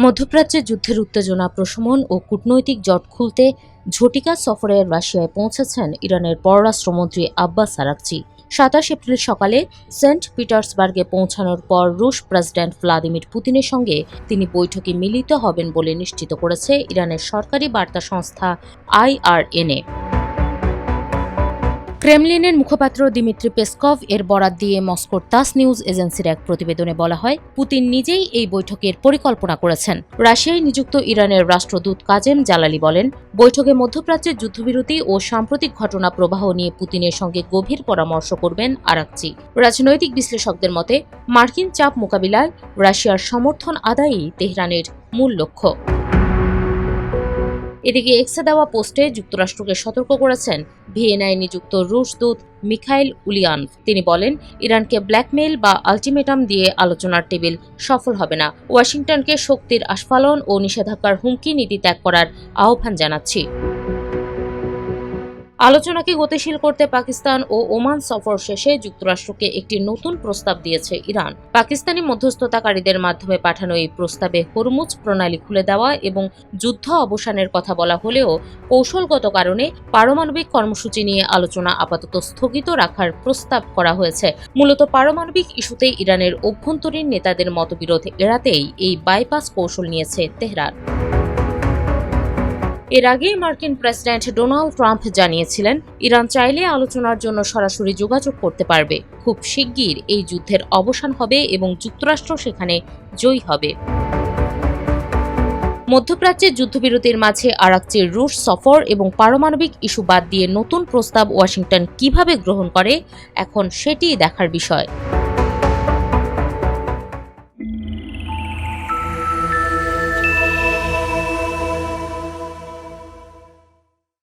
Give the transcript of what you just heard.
মধ্যপ্রাচ্যে যুদ্ধের উত্তেজনা প্রশমন ও কূটনৈতিক জট খুলতে ঝটিকা সফরে রাশিয়ায় পৌঁছেছেন ইরানের পররাষ্ট্রমন্ত্রী আব্বাস আরাগচি। ২৭ এপ্রিল সকালে সেন্ট পিটার্সবার্গে পৌঁছানোর পর রুশ প্রেসিডেন্ট ভ্লাদিমির পুতিনের সঙ্গে তিনি বৈঠকে মিলিত হবেন বলে নিশ্চিত করেছে ইরানের সরকারি বার্তা সংস্থা IRNA। ক্রেমলিনের মুখপাত্র দিমিত্রি পেসকভ এর বরাত দিয়ে মস্কোর তাস নিউজ এজেন্সির এক প্রতিবেদনে বলা হয়, পুতিন নিজেই এই বৈঠকের পরিকল্পনা করেছেন। রাশিয়ায় নিযুক্ত ইরানের রাষ্ট্রদূত কাজেম জালালি বলেন, বৈঠকে মধ্যপ্রাচ্যের যুদ্ধবিরতি ও সাম্প্রতিক ঘটনা প্রবাহ নিয়ে পুতিনের সঙ্গে গভীর পরামর্শ করবেন আরাগচি। রাজনৈতিক বিশ্লেষকদের মতে, মার্কিন চাপ মোকাবিলায় রাশিয়ার সমর্থন আদায়ই তেহরানের মূল লক্ষ্য। এদিকে এক্সে দেওয়া পোস্টে যুক্তরাষ্ট্রকে সতর্ক করেছেন ভিয়েনায় নিযুক্ত রুশ দূত মিখাইল উলিয়ানভ। তিনি বলেন, ইরানকে ব্ল্যাকমেইল বা আলটিমেটাম দিয়ে আলোচনার টেবিল সফল হবে না। ওয়াশিংটনকে শক্তির আস্ফালন ও নিষেধাজ্ঞার হুমকি নীতি ত্যাগ করার আহ্বান জানাচ্ছি। আলোচনাকে গতিশীল করতে পাকিস্তান ও ওমান সফর শেষে যুক্তরাষ্ট্রকে একটি নতুন প্রস্তাব দিয়েছে ইরান। পাকিস্তানি মধ্যস্থতাকারীদের মাধ্যমে পাঠানো এই প্রস্তাবে হরমুজ প্রণালী খুলে দেওয়া এবং যুদ্ধ অবসানের কথা বলা হলেও কৌশলগত কারণে পারমাণবিক কর্মসূচি নিয়ে আলোচনা আপাতত স্থগিত রাখার প্রস্তাব করা হয়েছে। মূলত পারমাণবিক ইস্যুতে ইরানের অভ্যন্তরীণ নেতাদের মতবিরোধ এড়াতেই এই বাইপাস কৌশল নিয়েছে তেহরান। এর আগে মার্কিন প্রেসিডেন্ট ডোনাল্ড ট্রাম্প জানিয়েছিলেন, ইরান চাইলে আলোচনার জন্য সরাসরি যোগাযোগ করতে পারবে। খুব শিগগির এই যুদ্ধের অবসান হবে এবং যুক্তরাষ্ট্র সেখানে জয়ী হবে। মধ্যপ্রাচ্যের যুদ্ধবিরতির মাঝে আরাগচির রুশ সফর এবং পারমাণবিক ইস্যু বাদ দিয়ে নতুন প্রস্তাব ওয়াশিংটন কিভাবে গ্রহণ করে, এখন সেটিই দেখার বিষয়।